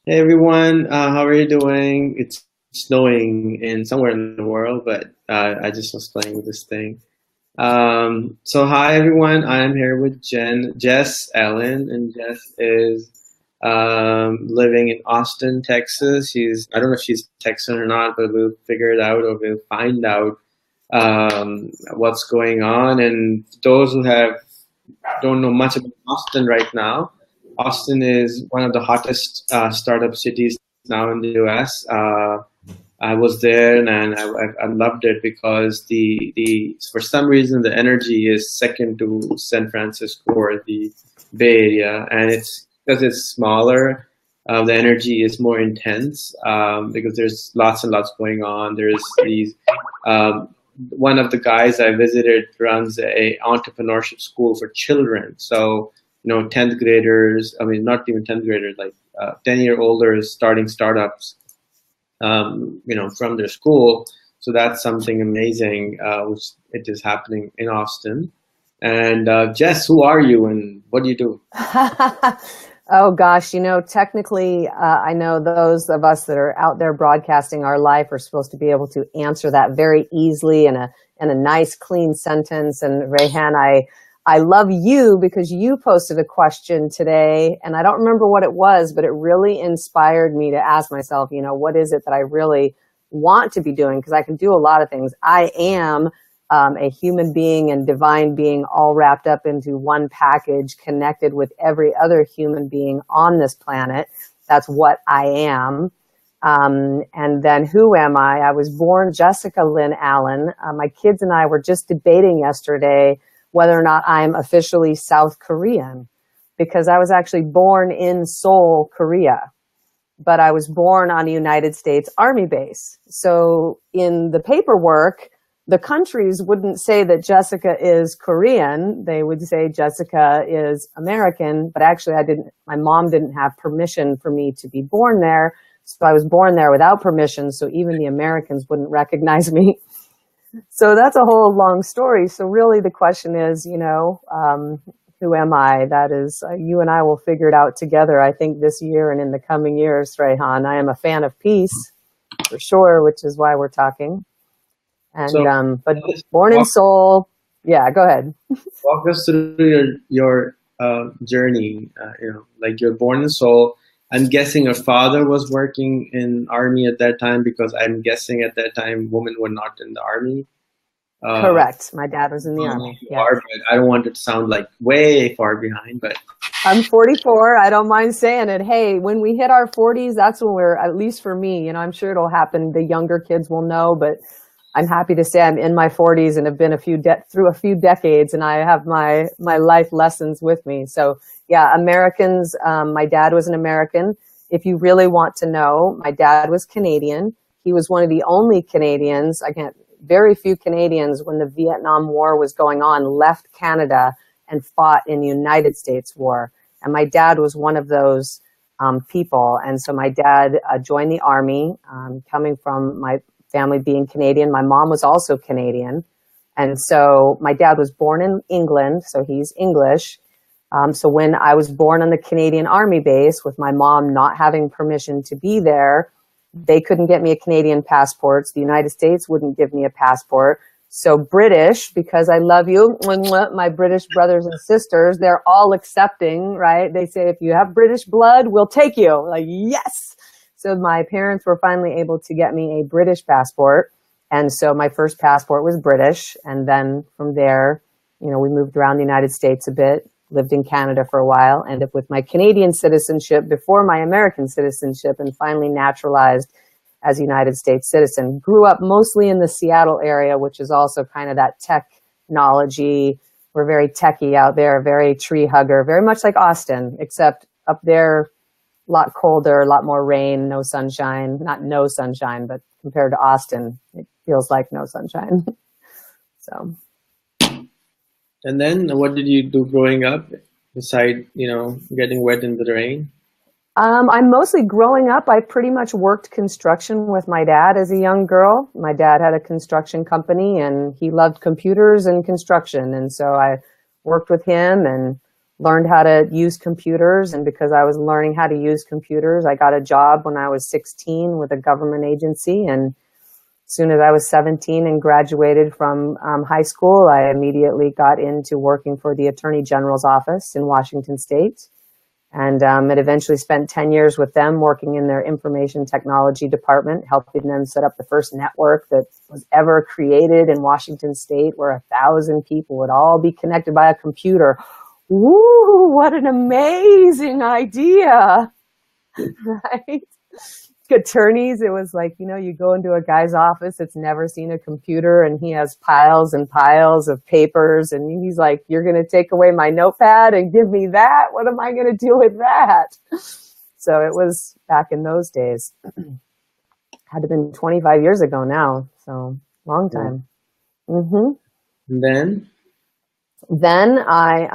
Hey everyone, how are you doing? It's snowing in somewhere in the world, but I just was playing with this thing. So hi everyone, I'm here with Jess Allen, and Jess is living in Austin, Texas. I don't know if she's Texan or not, but we'll figure it out or we'll find out what's going on. And those who don't know much about Austin right now. Austin is one of the hottest startup cities now in the US. I was there and I loved it because the for some reason the energy is second to San Francisco or the Bay Area, and it's because it's smaller. The energy is more intense because there's lots and lots going on. There's these um, one of the guys I visited runs a entrepreneurship school for children. So, 10th graders, I mean, not even 10th graders, like 10-year olders starting startups, from their school. So that's something amazing, which it is happening in Austin. And Jess, who are you and what do you do? Oh gosh, technically, I know those of us that are out there broadcasting our life are supposed to be able to answer that very easily in a nice, clean sentence. And Rehan, I love you because you posted a question today, and I don't remember what it was, but it really inspired me to ask myself, what is it that I really want to be doing? Because I can do a lot of things. I am a human being and divine being all wrapped up into one package, connected with every other human being on this planet. That's what I am. And then who am I? I was born Jessica Lynn Allen. My kids and I were just debating yesterday whether or not I'm officially South Korean, because I was actually born in Seoul, Korea, but I was born on a United States Army base. So in the paperwork, the countries wouldn't say that Jessica is Korean. They would say Jessica is American, but actually my mom didn't have permission for me to be born there. So I was born there without permission. So even the Americans wouldn't recognize me. So that's a whole long story. So really the question is, who am I? That is, you and I will figure it out together, I think, this year and in the coming years, Rehan. I am a fan of peace, for sure, which is why we're talking. So, And but just born in Seoul. Yeah, go ahead. walk us through your journey. Like you're born in Seoul. I'm guessing your father was working in army at that time because I'm guessing at that time women were not in the army. Uh, Correct. My dad was in the army. you Yeah. are, but I don't want it to sound like way far behind. But I'm 44. I don't mind saying it. Hey, when we hit our 40s, that's when we're, at least for me, I'm sure it'll happen. The younger kids will know, but I'm happy to say I'm in my 40s and have been through a few decades, and I have my life lessons with me. So yeah, Americans. My dad was an American. If you really want to know, my dad was Canadian. He was one of the only Canadians. Very few Canadians, when the Vietnam War was going on, left Canada and fought in the United States war. And my dad was one of those people. And so my dad joined the army, coming from my family being Canadian. My mom was also Canadian. And so my dad was born in England, so he's English. So when I was born on the Canadian Army base, with my mom not having permission to be there, they couldn't get me a Canadian passport. The United States wouldn't give me a passport. So British, because I love you, my British brothers and sisters, they're all accepting, right? They say, if you have British blood, we'll take you. Like, yes. So my parents were finally able to get me a British passport. And so my first passport was British. And then from there, we moved around the United States a bit, lived in Canada for a while, ended up with my Canadian citizenship before my American citizenship, and finally naturalized as a United States citizen. Grew up mostly in the Seattle area, which is also kind of that technology. We're very techie out there, very tree hugger, very much like Austin, except up there, a lot colder, a lot more rain, no sunshine. Not no sunshine, but compared to Austin, it feels like no sunshine. So. and then what did you do growing up beside getting wet in the rain? I'm mostly growing up. I pretty much worked construction with my dad as a young girl. My dad had a construction company and he loved computers and construction. And so I worked with him and learned how to use computers. And because I was learning how to use computers, I got a job when I was 16 with a government agency. And as soon as I was 17 and graduated from high school, I immediately got into working for the Attorney General's office in Washington State. And it eventually spent 10 years with them working in their information technology department, helping them set up the first network that was ever created in Washington State, where 1,000 people would all be connected by a computer. Ooh, what an amazing idea, right? Attorneys, it was like, you go into a guy's office that's never seen a computer and he has piles and piles of papers and he's like, you're going to take away my notepad and give me that? What am I going to do with that? So it was back in those days. Had to been 25 years ago now, so long time. And then I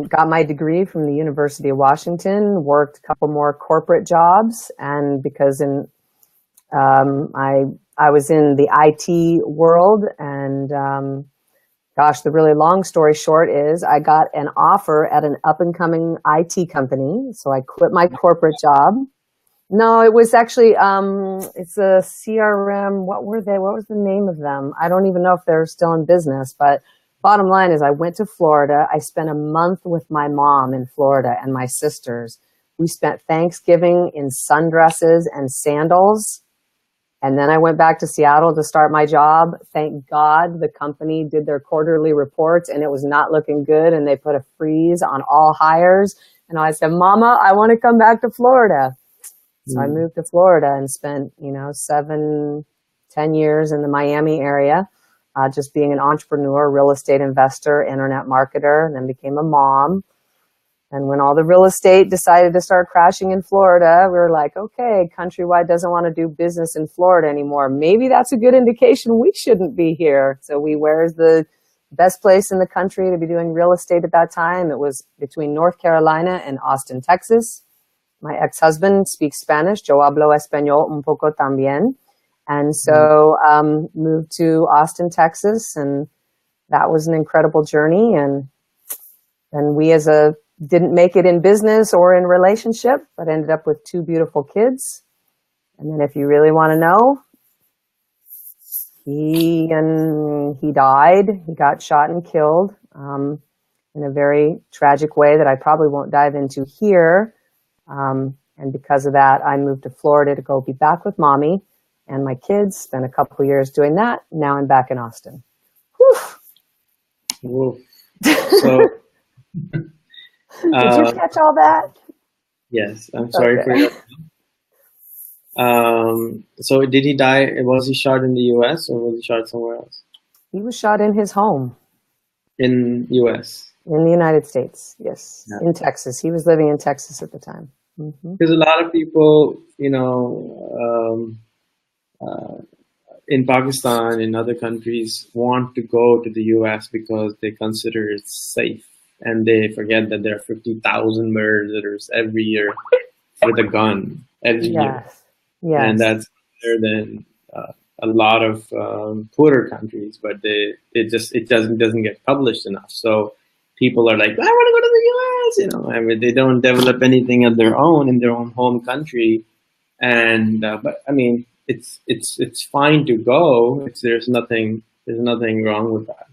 got my degree from the University of Washington, worked a couple more corporate jobs, and because I was in the IT world, and the really long story short is I got an offer at an up-and-coming IT company, so I quit my corporate job. No, it was actually, it's a CRM, what were they? What was the name of them? I don't even know if they're still in business, but bottom line is I went to Florida. I spent a month with my mom in Florida and my sisters. We spent Thanksgiving in sundresses and sandals. And then I went back to Seattle to start my job. Thank God the company did their quarterly reports and it was not looking good. And they put a freeze on all hires. And I said, Mama, I want to come back to Florida. So I moved to Florida and spent, 7-10 years in the Miami area. Just being an entrepreneur, real estate investor, internet marketer, and then became a mom. And when all the real estate decided to start crashing in Florida, we were like, okay, Countrywide doesn't want to do business in Florida anymore. Maybe that's a good indication we shouldn't be here. So where's the best place in the country to be doing real estate at that time? It was between North Carolina and Austin, Texas. My ex-husband speaks Spanish. Yo hablo español un poco también. And so moved to Austin, Texas, and that was an incredible journey. And we didn't make it in business or in relationship, but ended up with 2 beautiful kids. And then if you really want to know, he died. He got shot and killed in a very tragic way that I probably won't dive into here. And because of that, I moved to Florida to go be back with mommy and my kids, spent a couple of years doing that. Now I'm back in Austin. Whew. So, did you catch all that? Yes, I'm sorry for that. So did he die? Was he shot in the U.S. or was he shot somewhere else? He was shot in his home. In U.S.? In the United States, yes. Yeah. In Texas. He was living in Texas at the time. Because a lot of people, in Pakistan, in other countries, want to go to the U.S. because they consider it safe. And they forget that there are 50,000 murderers every year with a gun every year. Yes. And that's better than a lot of poorer countries, but it doesn't get published enough. So people are like, I want to go to the U.S. I mean, they don't develop anything of their own in their own home country. And but I mean, it's fine to go. There's nothing wrong with that.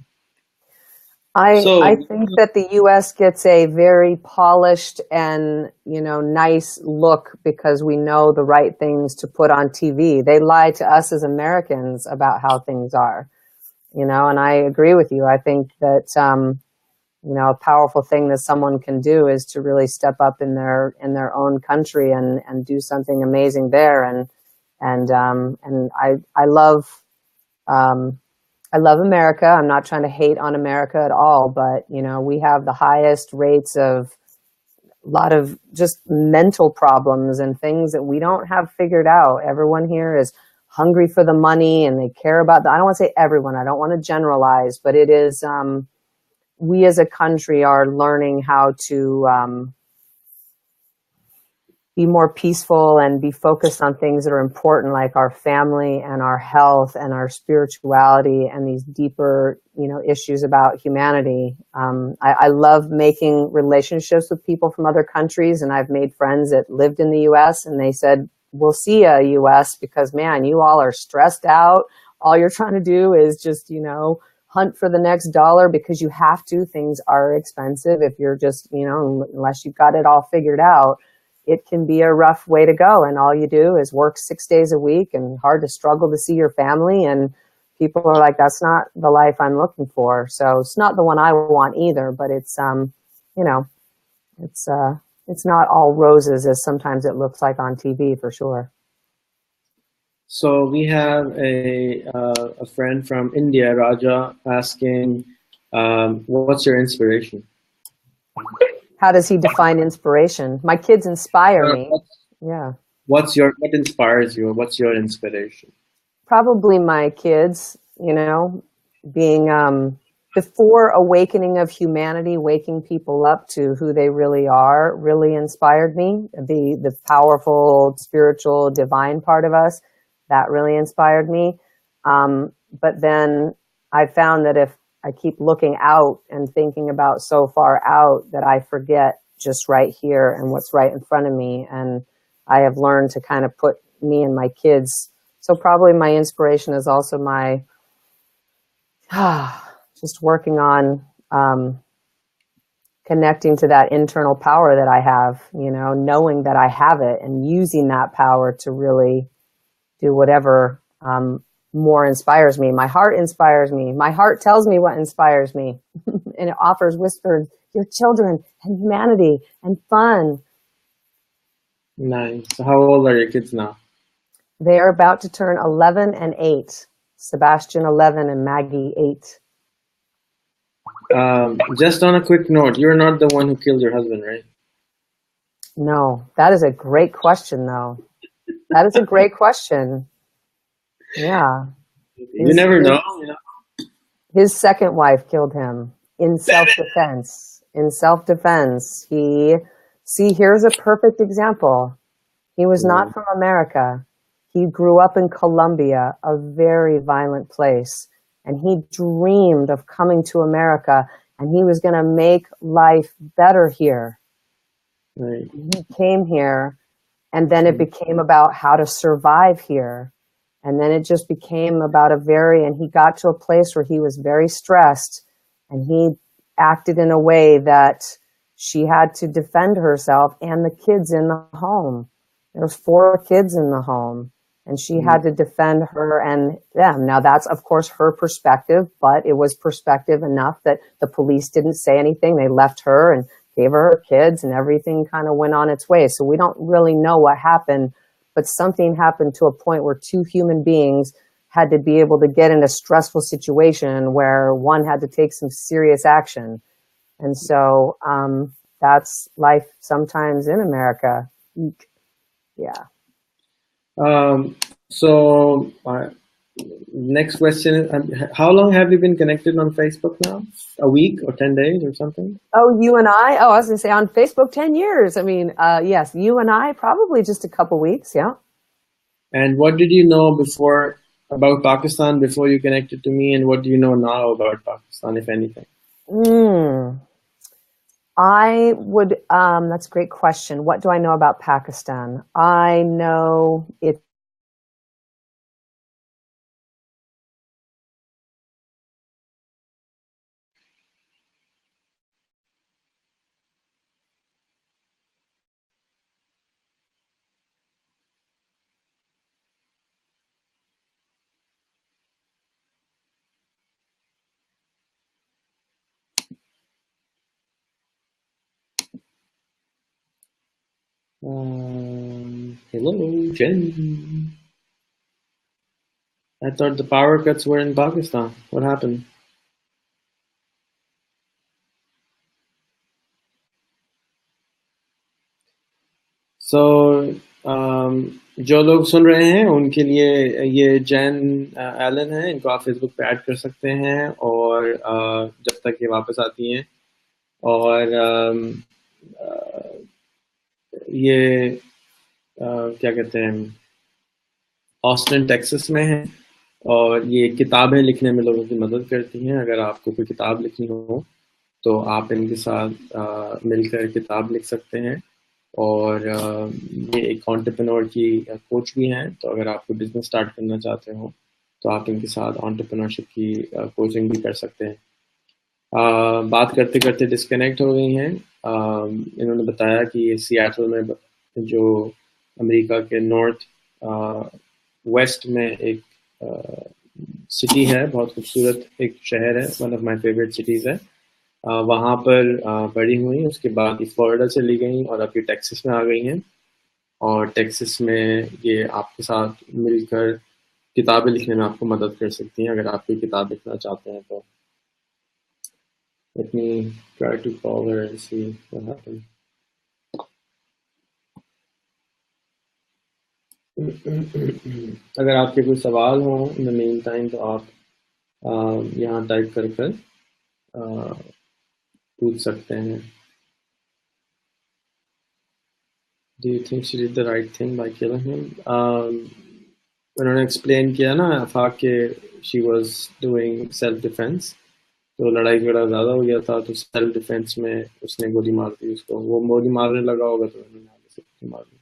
I think that the U.S. gets a very polished and, nice look because we know the right things to put on TV. They lie to us as Americans about how things are, and I agree with you. I think that, a powerful thing that someone can do is to really step up in their own country and do something amazing there. And I love America. I'm not trying to hate on America at all, but, we have the highest rates of a lot of just mental problems and things that we don't have figured out. Everyone here is hungry for the money and they care about I don't want to say everyone. I don't want to generalize, but it is, we as a country are learning how to, be more peaceful and be focused on things that are important, like our family and our health and our spirituality and these deeper, issues about humanity. I love making relationships with people from other countries, and I've made friends that lived in the U.S. and they said, "We'll see ya, U.S., because man, you all are stressed out. All you're trying to do is just, hunt for the next dollar because you have to. Things are expensive. If you're just, unless you've got it all figured out, it can be a rough way to go. And all you do is work 6 days a week and hard to struggle to see your family. And people are like, that's not the life I'm looking for. So it's not the one I want either, but it's, it's not all roses as sometimes it looks like on TV for sure." So we have a friend from India, Raja, asking, what's your inspiration? How does he define inspiration? My kids inspire me. Yeah. What inspires you? What's your inspiration? Probably my kids, being before awakening of humanity, waking people up to who they really are, really inspired me. The powerful, spiritual, divine part of us, that really inspired me. But then I found that if I keep looking out and thinking about so far out, that I forget just right here and what's right in front of me. And I have learned to kind of put me and my kids. So probably my inspiration is also my, just working on connecting to that internal power that I have, knowing that I have it and using that power to really do whatever more inspires me. My heart inspires me. My heart tells me what inspires me. And it offers whispered, your children and humanity and fun. Nice. So how old are your kids now? They are about to turn 11 and 8. Sebastian 11 and Maggie 8. Just on a quick note, you're not the one who killed your husband, right? No, that is a great question, though. That is a great question. Yeah. You never know. His second wife killed him in self-defense. In self-defense. Here's a perfect example. He was not from America. He grew up in Colombia, a very violent place. And he dreamed of coming to America, and he was going to make life better here. Right. He came here, and then it became about how to survive here. And then it just became about and he got to a place where he was very stressed, and he acted in a way that she had to defend herself and the kids in the home. There were 4 kids in the home, and she had to defend her and them. Now that's, of course, her perspective, but it was perspective enough that the police didn't say anything. They left her and gave her kids, and everything kind of went on its way. So we don't really know what happened, but something happened to a point where 2 human beings had to be able to get in a stressful situation where one had to take some serious action. And so that's life sometimes in America. Yeah. So next question is, how long have you been connected on Facebook now? A week or 10 days or something? Oh, you and I? Oh, I was going to say on Facebook, 10 years. I mean, yes, you and I, probably just a couple weeks, yeah. And what did you know about Pakistan before you connected to me, and what do you know now about Pakistan, if anything? I would, that's a great question. What do I know about Pakistan? I know it. Hello, Jen. I thought the power cuts were in Pakistan. What happened? So, जो लोग सुन रहे हैं उनके लिए ये Jain Elon है, इनको आप फेसबुक पे ऐड कर सकते हैं, और जब तक ये वापस आती हैं, और ये क्या कहते हैं, ऑस्टिन टेक्सास में है, और ये किताबें लिखने में लोगों की मदद करती हैं। अगर आपको कोई किताब लिखनी हो तो आप इनके साथ मिलकर किताब लिख सकते हैं। और ये एक एंटरप्रेन्योर की कोच भी हैं, तो अगर आपको बिजनेस स्टार्ट करना चाहते हो तो आप इनके साथ एंटरप्रेन्योरशिप की कोचिंग भी कर सकते हैं। बात करते करते डिस्कनेक्ट हो गई हैं। इन्होंने बताया कि ये सियाटल में जो अमेरिका के नॉर्थ वेस्ट में एक सिटी है, बहुत खूबसूरत एक शहर है, one of my favourite cities है। वहाँ पर पढ़ी हुई, उसके बाद ये फ्लोरिडा चली गई और अभी टेक्सास में आ गई हैं। और टेक्सास में ये आपके साथ मिलकर किताबें लिखने में आपको मदद कर सकती हैं, अगर आप कोई किताब लिखना चाहते हैं तो। Let me try to call her and see what happens. अगर आपके कोई सवाल हो इन द मेन टाइम तो आप यहाँ टाइप कर कर पूछ सकते हैं। Do you think she did the right thing by killing him? उन्होंने एक्सप्लेन किया ना था कि she was doing self defense, तो लड़ाई झगड़ा ज़्यादा हो गया था, तो सेल्फ डिफेंस में उसने गोली मार दी उसको। वो गोली मारने लगा होगा तो उन्होंने आगे से गोली मार दी।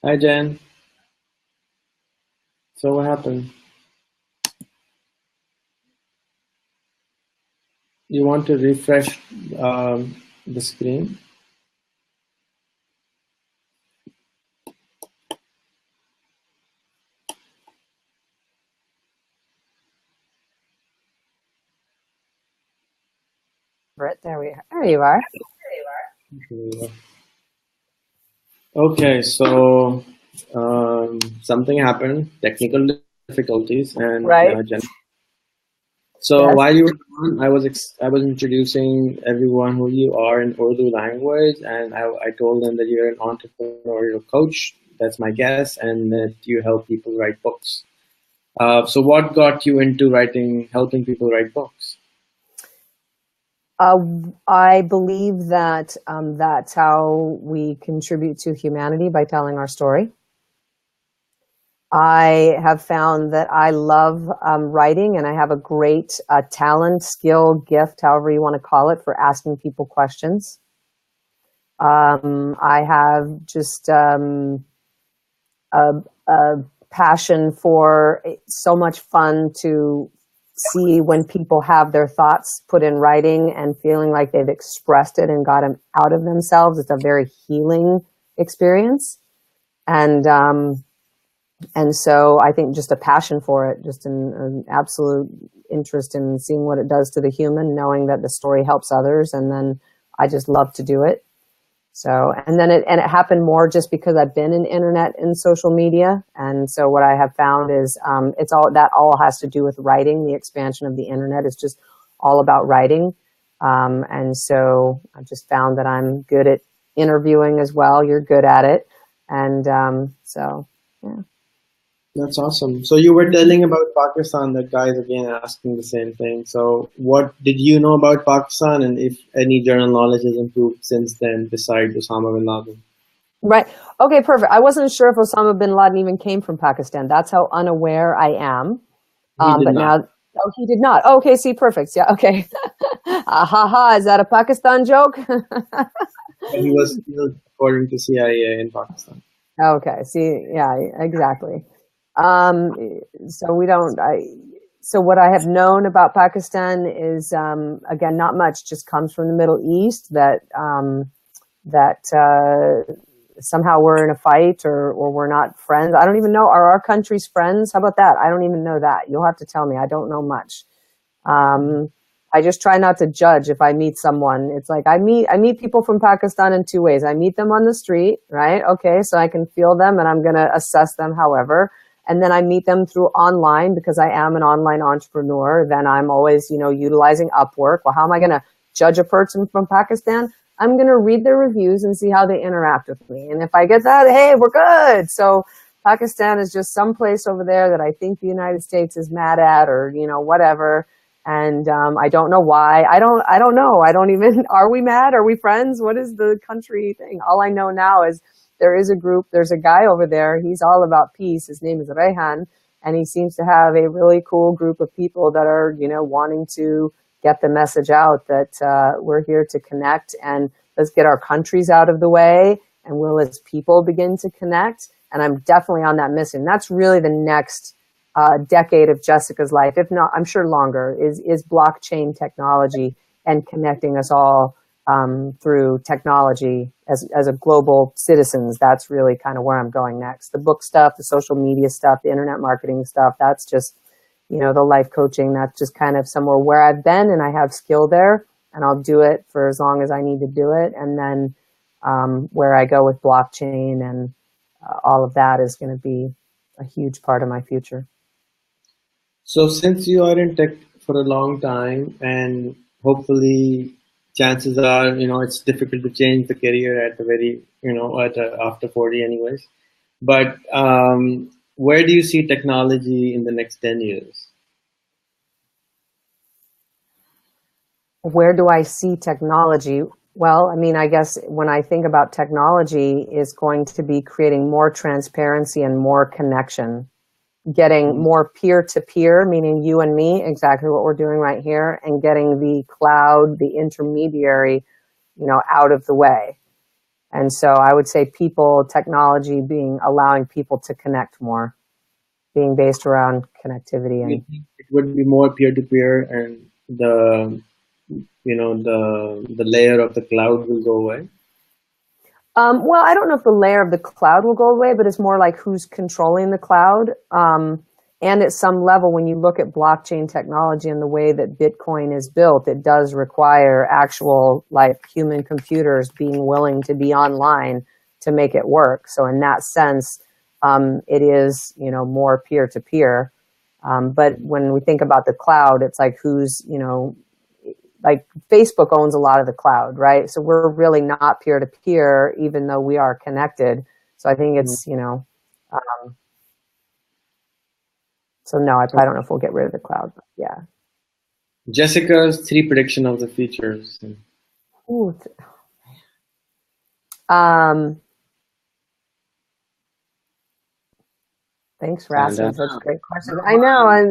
Hi Jen. So what happened? You want to refresh the screen? Brett, there you are. Okay, so something happened, technical difficulties, and Right. Jen. So Yes. while you were on, I was introducing everyone who you are in Urdu language, and I told them that you're an entrepreneurial coach. That's my guess, and that you help people write books. So what got you into helping people write books? I believe that that's how we contribute to humanity, by telling our story. I have found that I love writing, and I have a great talent, skill, gift, however you want to call it, for asking people questions. I have just a passion for so much fun to see when people have their thoughts put in writing and feeling like they've expressed it and got them out of themselves. It's a very healing experience. And so I think just a passion for it, just an absolute interest in seeing what it does to the human, knowing that the story helps others. And then I just love to do it. So, and it happened more just because I've been in internet and social media. And so what I have found is, that all has to do with writing. The expansion of the internet is just all about writing. And so I've just found that I'm good at interviewing as well. You're good at it. And, so, yeah. That's awesome. So you were telling about Pakistan, that guys again asking the same thing. So what did you know about Pakistan, and if any general knowledge has improved since then besides Osama bin Laden? Right. Okay, perfect. I wasn't sure if Osama bin Laden even came from Pakistan. That's how unaware I am. He did not. Oh, he did not. Oh, okay, see, perfect. Yeah, okay. Is that a Pakistan joke? He was killed according to CIA in Pakistan. Okay, see, yeah, exactly. Um, so we don't. So what I have known about Pakistan is, again, not much. Just comes from the Middle East. That somehow we're in a fight, or we're not friends. I don't even know. Are our countries friends? How about that? I don't even know that. You'll have to tell me. I don't know much. I just try not to judge if I meet someone. It's like I meet people from Pakistan in two ways. I meet them on the street, right? Okay, so I can feel them and I'm going to assess them however. And then I meet them through online because I am an online entrepreneur. Then I'm always, utilizing Upwork. Well, how am I going to judge a person from Pakistan? I'm going to read their reviews and see how they interact with me. And if I get that, hey, we're good. So Pakistan is just some place over there that I think the United States is mad at, or, whatever. And I don't know why. I don't know. I don't even, are we mad? Are we friends? What is the country thing? All I know now is there is a group, there's a guy over there. He's all about peace. His name is Rehan. And he seems to have a really cool group of people that are, wanting to get the message out that we're here to connect, and let's get our countries out of the way, and we'll as people begin to connect. And I'm definitely on that mission. That's really the next decade of Jessica's life, if not, I'm sure longer, is blockchain technology and connecting us all through technology as a global citizens. That's really kind of where I'm going next. The book stuff, the social media stuff, the internet marketing stuff, that's just, the life coaching, that's just kind of somewhere where I've been and I have skill there, and I'll do it for as long as I need to do it. And then where I go with blockchain and all of that is going to be a huge part of my future. So since you are in tech for a long time, and hopefully chances are, it's difficult to change the career at the very, after 40 anyways. But where do you see technology in the next 10 years? Where do I see technology? Well, I guess when I think about technology, is going to be creating more transparency and more connection, getting more peer-to-peer, meaning you and me, exactly what we're doing right here, and getting the cloud, the intermediary, out of the way. And so I would say technology allowing people to connect more, being based around connectivity. And it would be more peer-to-peer, and the layer of the cloud will go away. Well, I don't know if the layer of the cloud will go away, but it's more like who's controlling the cloud. And at some level, when you look at blockchain technology and the way that Bitcoin is built, it does require actual human computers being willing to be online to make it work. So in that sense, it is, more peer-to-peer. But when we think about the cloud, it's like who's, Facebook owns a lot of the cloud, right? So we're really not peer-to-peer, even though we are connected. So I think it's, so no, I don't know if we'll get rid of the cloud, but yeah. Jessica's 3 prediction of the futures. Ooh, thanks, Rasmus. That's a great question. I know, I'm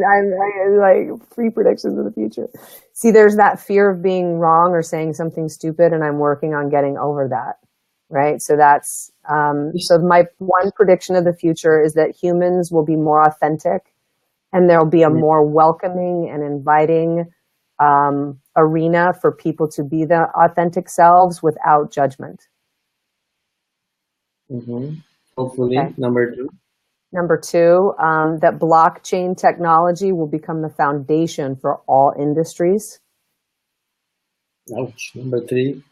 like 3 predictions of the future. See, there's that fear of being wrong or saying something stupid, and I'm working on getting over that, right? So that's, so my one prediction of the future is that humans will be more authentic, and there'll be a more welcoming and inviting arena for people to be the authentic selves without judgment. Hopefully, okay. Number 2. Number 2, that blockchain technology will become the foundation for all industries. Ouch. Number 3.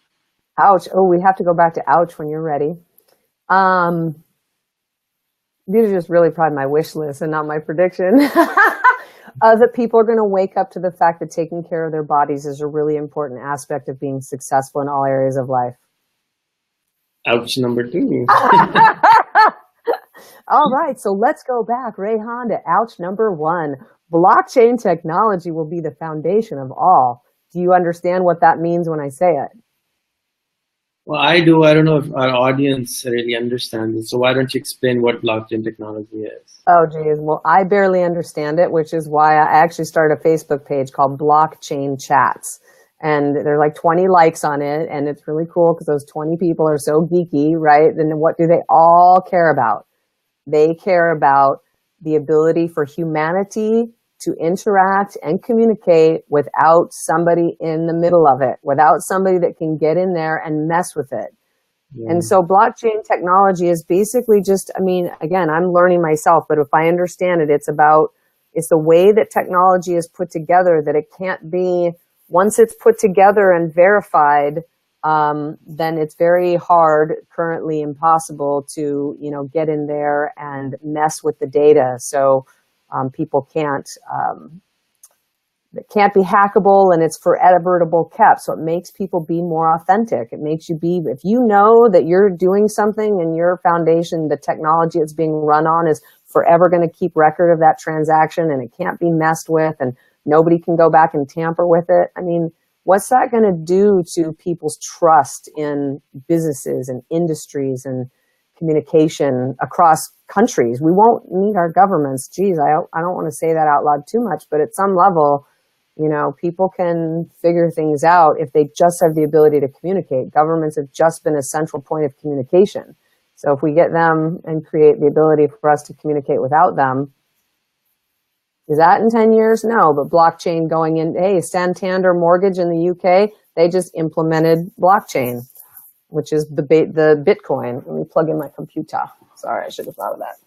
Ouch. Oh, we have to go back to ouch when you're ready. These are just really probably my wish list and not my prediction. That people are going to wake up to the fact that taking care of their bodies is a really important aspect of being successful in all areas of life. Ouch. Number 2. All right, so let's go back, Rehan, to ouch number 1. Blockchain technology will be the foundation of all. Do you understand what that means when I say it? Well, I do. I don't know if our audience really understands it. So why don't you explain what blockchain technology is? Oh, geez. Well, I barely understand it, which is why I actually started a Facebook page called Blockchain Chats. And there are like 20 likes on it. And it's really cool because those 20 people are so geeky, right? And what do they all care about? They care about the ability for humanity to interact and communicate without somebody in the middle of it, without somebody that can get in there and mess with it. Yeah. And so blockchain technology is basically just, I mean, again, I'm learning myself, but if I understand it, it's the way that technology is put together, that it can't be, once it's put together and verified, then it's very hard, currently impossible to, get in there and mess with the data. So people it can't be hackable, and it's foreverable kept. So it makes people be more authentic. It makes you be, if you know that you're doing something and your foundation, the technology it's being run on is forever going to keep record of that transaction and it can't be messed with and nobody can go back and tamper with it. I mean, what's that going to do to people's trust in businesses and industries and communication across countries? We won't need our governments. Geez, I don't want to say that out loud too much, but at some level, people can figure things out if they just have the ability to communicate. Governments have just been a central point of communication. So if we get them and create the ability for us to communicate without them, is that in 10 years? No, but blockchain going in, hey, Santander Mortgage in the UK, they just implemented blockchain, which is the Bitcoin. Let me plug in my computer. Sorry, I should have thought of that.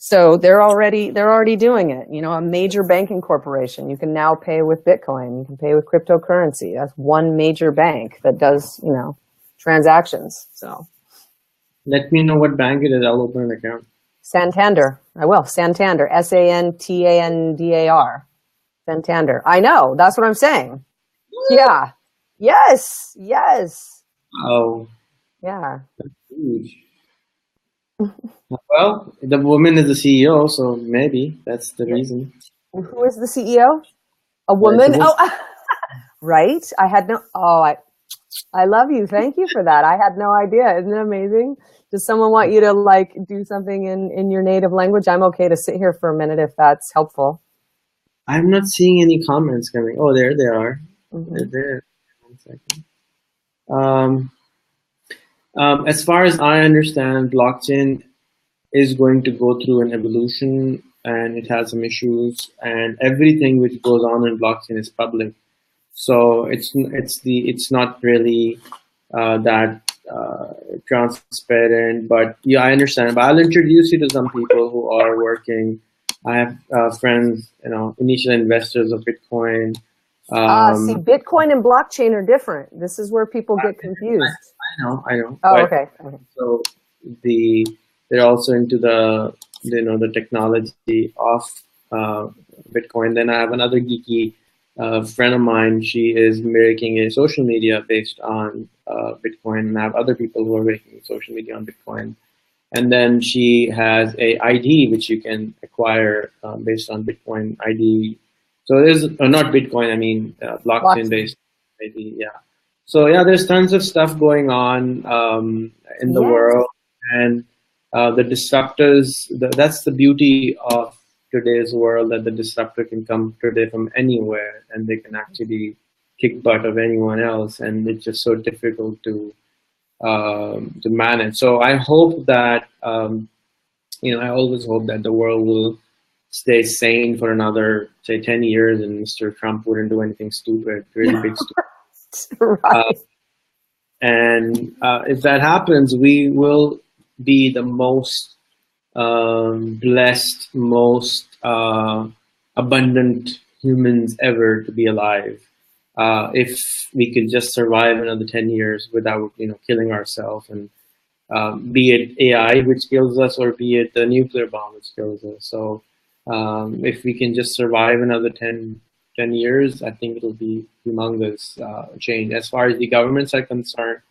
So they're already doing it. A major banking corporation, you can now pay with Bitcoin. You can pay with cryptocurrency. That's one major bank that does, transactions. So let me know what bank it is. I'll open an account. Santander. I will. Santander. Santandar. Santander. I know. That's what I'm saying. Yeah. Yes. Oh. Yeah. That's huge. Well, the woman is the CEO, so maybe that's the reason. Who is the CEO? A woman? Oh, right. I had no. Oh, I love you. Thank you for that. I had no idea. Isn't it amazing? Does someone want you to do something in your native language? I'm okay to sit here for a minute if that's helpful. I'm not seeing any comments coming. Oh, there they are. Mm-hmm. They're there. 1 second. As far as I understand, blockchain is going to go through an evolution, and it has some issues, and everything which goes on in blockchain is public. So it's not really that transparent. But yeah, I understand. But I'll introduce you to some people who are working. I have friends, initial investors of Bitcoin. See, Bitcoin and blockchain are different. This is where people get confused. I know. Oh, okay. So they're also into the technology of Bitcoin. Then I have another geeky friend of mine. She is making a social media based on Bitcoin, and I have other people who are making social media on Bitcoin. And then she has a ID which you can acquire based on Bitcoin ID. So there's not Bitcoin, I mean blockchain based ID. Yeah. So yeah, there's tons of stuff going on in the world, and the disruptors. That's the beauty of today's world, that the disruptor can come today from anywhere, and they can actually kick butt of anyone else, and it's just so difficult to manage. So I hope that I always hope that the world will stay sane for another, say, 10 years, and Mr. Trump wouldn't do anything stupid, really big stupid. Right. And if that happens, we will be the most blessed, most abundant humans ever to be alive. If we could just survive another 10 years without, killing ourselves, and be it AI which kills us, or be it the nuclear bomb which kills us. So if we can just survive another 10 years, I think it'll be humongous change. As far as the governments are concerned,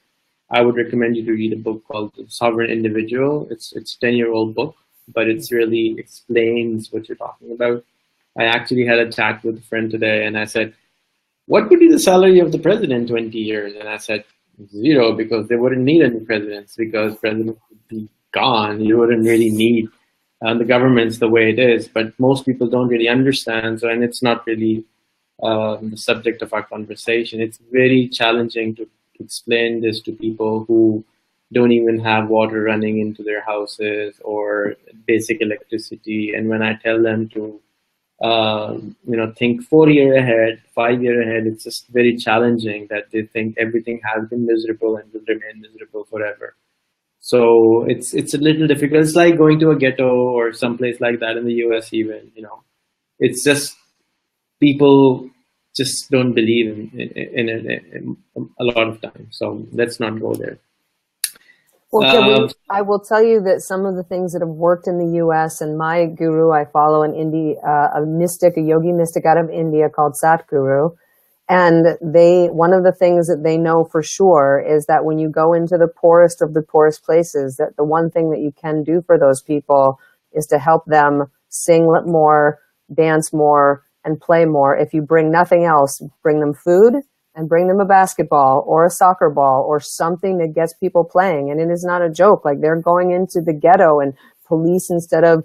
I would recommend you to read a book called The Sovereign Individual. It's a 10-year-old book, but it's really explains what you're talking about. I actually had a chat with a friend today, and I said, what would be the salary of the president in 20 years? And I said, 0, because they wouldn't need any presidents, because presidents would be gone. You wouldn't really need the government's the way it is. But most people don't really understand. So, and it's not really the subject of our conversation. It's very challenging to explain this to people who don't even have water running into their houses or basic electricity. And when I tell them to, think 4 year ahead, 5 year ahead, it's just very challenging that they think everything has been miserable and will remain miserable forever. So it's a little difficult. It's like going to a ghetto or someplace like that in the US even, it's just people just don't believe in it a lot of times. So let's not go there. Well, I will tell you that some of the things that have worked in the U.S. and my guru, I follow a yogi mystic out of India called Satguru. And one of the things that they know for sure is that when you go into the poorest of the poorest places, that the one thing that you can do for those people is to help them sing more, dance more, and play more. If you bring nothing else, bring them food and bring them a basketball or a soccer ball or something that gets people playing. And it is not a joke. Like, they're going into the ghetto, and police, instead of,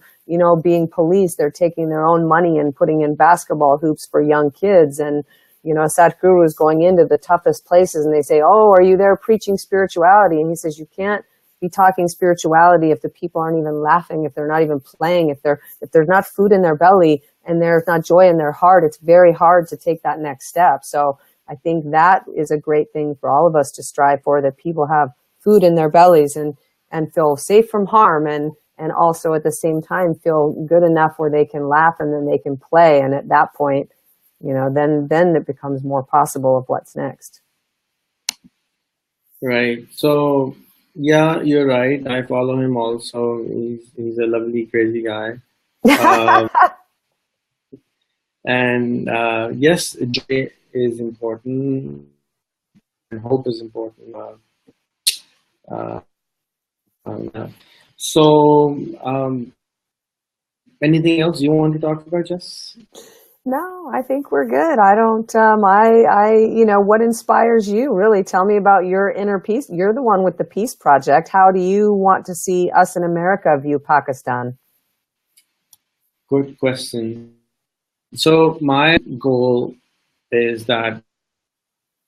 being police, they're taking their own money and putting in basketball hoops for young kids. And, Sadhguru is going into the toughest places, and they say, "Oh, are you there preaching spirituality?" And he says, you can't be talking spirituality if the people aren't even laughing, if they're not even playing, if there's not food in their belly and there's not joy in their heart. It's very hard to take that next step. So I think that is a great thing for all of us to strive for, that people have food in their bellies and feel safe from harm, and also at the same time feel good enough where they can laugh and then they can play. And at that point, then it becomes more possible of what's next. Right. So yeah, you're right. I follow him also. He's a lovely, crazy guy. And yes, joy is important, and hope is important. So, anything else you want to talk about, Jess? No, I think we're good. I don't, what inspires you? Really, tell me about your inner peace. You're the one with the Peace Project. How do you want to see us in America view Pakistan? Good question. So my goal is that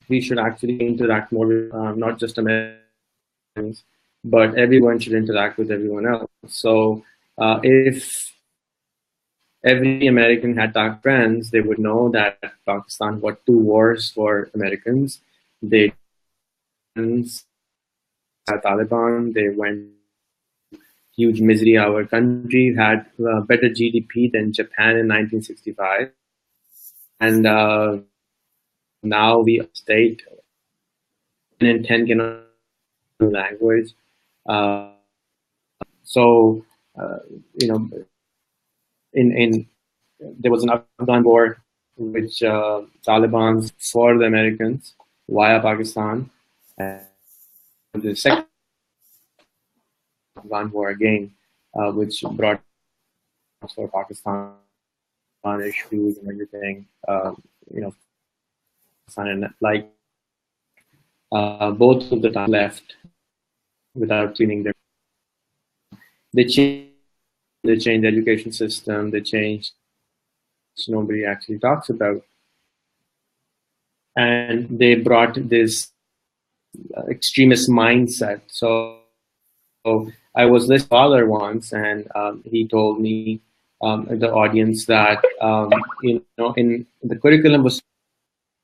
we should actually interact more with not just Americans, but everyone should interact with everyone else. So if every American had friends, they would know that Pakistan fought 2 wars for Americans. They Taliban, they went huge misery. Our country had better GDP than Japan in 1965. And now we state 1 in 10 cannot language. There was an Afghan war, which Taliban for the Americans via Pakistan, and the second Afghan war again, which brought for Pakistan issues and everything. And like both of the time left without cleaning their. They changed the education system. They changed. Nobody actually talks about, and they brought this extremist mindset. So I was this father once, and he told me, the audience, that in the curriculum was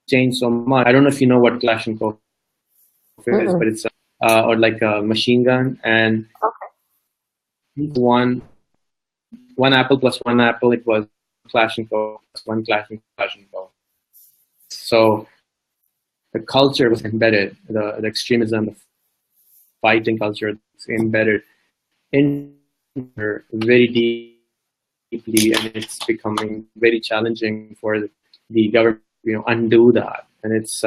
changed so much. I don't know if you know what Kalashnikov is, but it's or like a machine gun, and one apple plus 1 apple, it was Kalashnikov plus 1 Kalashnikov. So the culture was embedded, the extremism, the fighting culture is embedded in her very deeply, and it's becoming very challenging for the government undo that. And it's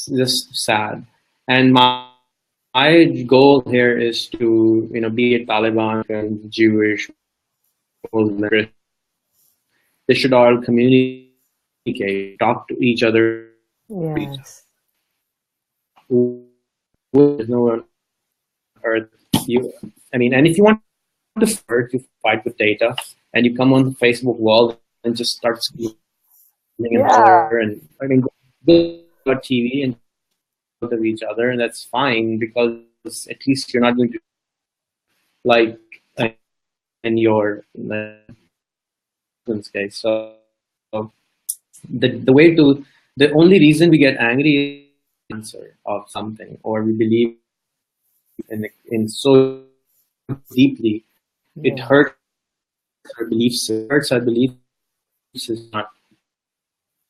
just sad. And my goal here is to be a Taliban and Jewish, Muslim. They should all communicate, talk to each other. Yes. There's no on earth. And if you want to fight with data, and you come on the Facebook wall and just start screaming and go TV and of each other, and that's fine because at least you're not going to like in your case. So the way to the only reason we get angry is answer of something, or we believe in so deeply it hurts our beliefs. It hurts our beliefs is not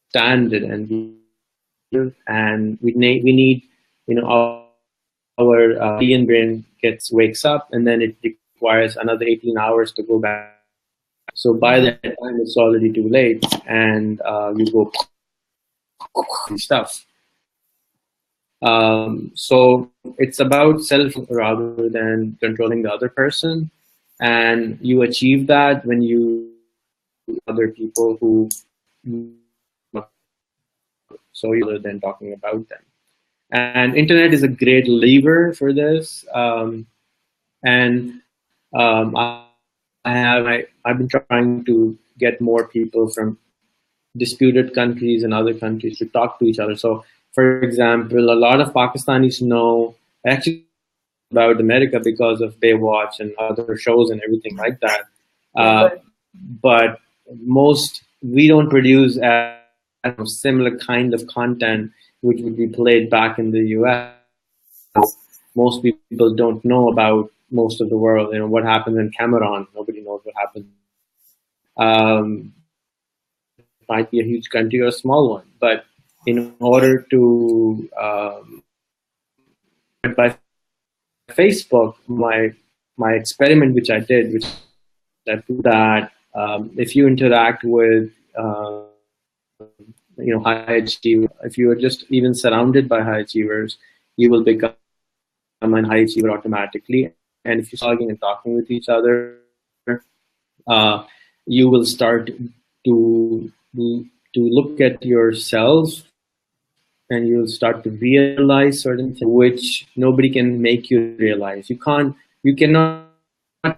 standard, and we need our alien brain wakes up, and then it requires another 18 hours to go back. So by that time, it's already too late, and you go stuff. So it's about self rather than controlling the other person, and you achieve that when you other people who so other than talking about them. And internet is a great lever for this. And I've been trying to get more people from disputed countries and other countries to talk to each other. So, for example, a lot of Pakistanis know actually about America because of Baywatch and other shows and everything like that. But we don't produce a similar kind of content which would be played back in the US. Most people don't know about most of the world. What happens in Cameroon, nobody knows what happens. It might be a huge country or a small one, but in order to by Facebook, my experiment which I did, which that if you interact with high achievers, if you are just even surrounded by high achievers, you will become a high achiever automatically. And if you're talking with each other, you will start to look at yourself, and you will start to realize certain things which nobody can make you realize. You cannot.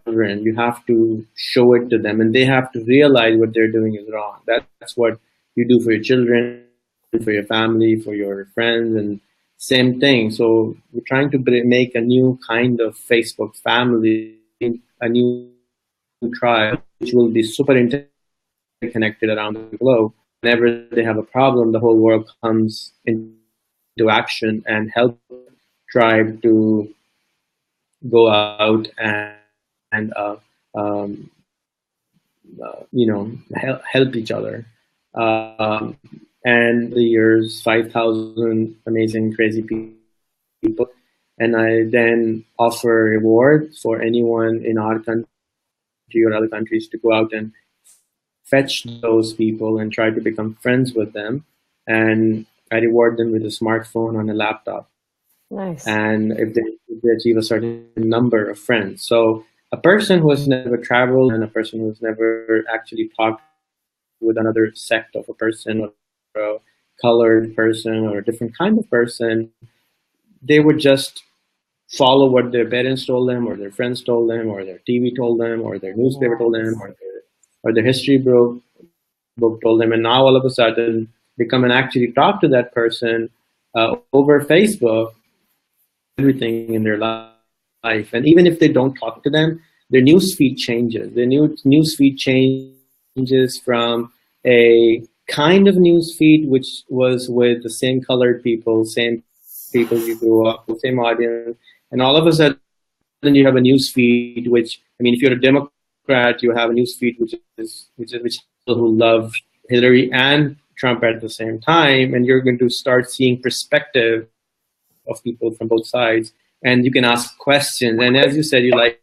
You have to show it to them, and they have to realize what they're doing is wrong. That's what you do for your children, for your family, for your friends, and same thing. So we're trying to make a new kind of Facebook family, a new tribe, which will be super interconnected around the globe. Whenever they have a problem, the whole world comes into action and help tribe to go out and help each other. And the years, 5,000 amazing, crazy people. And I then offer a reward for anyone in our country or other countries to go out and fetch those people and try to become friends with them. And I reward them with a smartphone and a laptop. Nice. And if they achieve a certain number of friends. So a person who has never traveled and a person who has never actually talked with another sect of a person or a colored person or a different kind of person, they would just follow what their parents told them or their friends told them or their TV told them or their newspaper told them or their history book told them. And now all of a sudden they come and actually talk to that person over Facebook, everything in their life. And even if they don't talk to them, their newsfeed changes. Their newsfeed changes from a kind of newsfeed which was with the same colored people, same people you grew up with, same audience, and all of a sudden you have a newsfeed which, I mean, if you're a Democrat, you have a newsfeed which is people who love Hillary and Trump at the same time, and you're going to start seeing perspective of people from both sides, and you can ask questions. And as you said, you like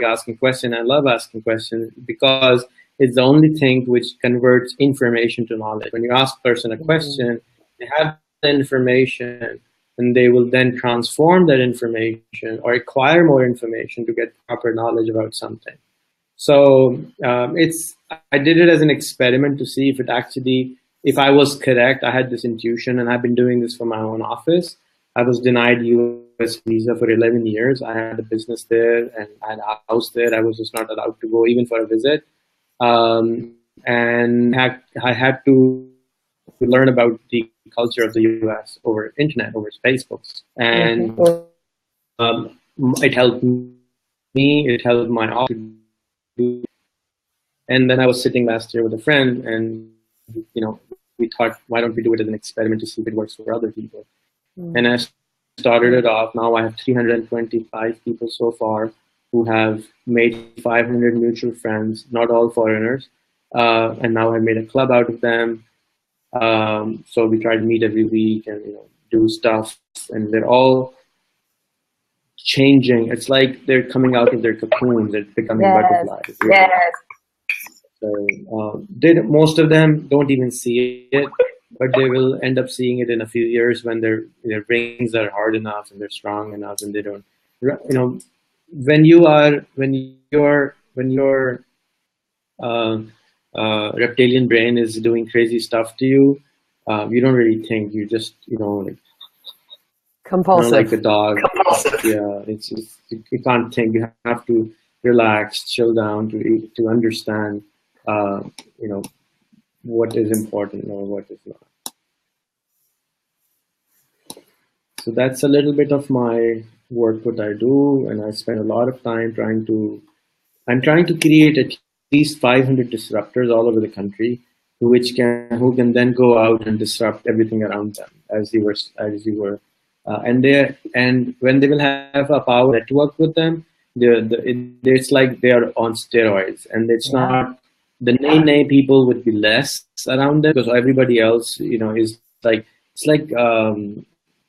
asking questions. I love asking questions because it's the only thing which converts information to knowledge. When you ask a person a question, they have the information, and they will then transform that information or acquire more information to get proper knowledge about something. So I did it as an experiment to see if I was correct. I had this intuition, and I've been doing this for my own office. I was denied US visa for 11 years. I had a business there and I had a house there. I was just not allowed to go even for a visit. And I had to learn about the culture of the US over internet, over Facebook. And it helped me, it helped my office to do. And then I was sitting last year with a friend, and we thought, why don't we do it as an experiment to see if it works for other people? And I started it off. Now I have 325 people so far who have made 500 mutual friends, not all foreigners. And now I've made a club out of them. So we try to meet every week and do stuff, and they're all changing. It's like they're coming out of their cocoon. They're becoming butterflies. Really. Yes. So most of them don't even see it, but they will end up seeing it in a few years when their brains are hard enough and they're strong enough, and they don't. When your reptilian brain is doing crazy stuff to you, you don't really think. You just like compulsive, like a dog. Compulsive. Yeah, it's just, you can't think. You have to relax, chill down to understand. What is important or what is not. So that's a little bit of my work, what I do, and I spend a lot of time trying to create at least 500 disruptors all over the country, who can then go out and disrupt everything around them, as you were, and when they will have a power network with them, it's like they are on steroids, and it's not. The nay people would be less around them because everybody else, is like, it's like,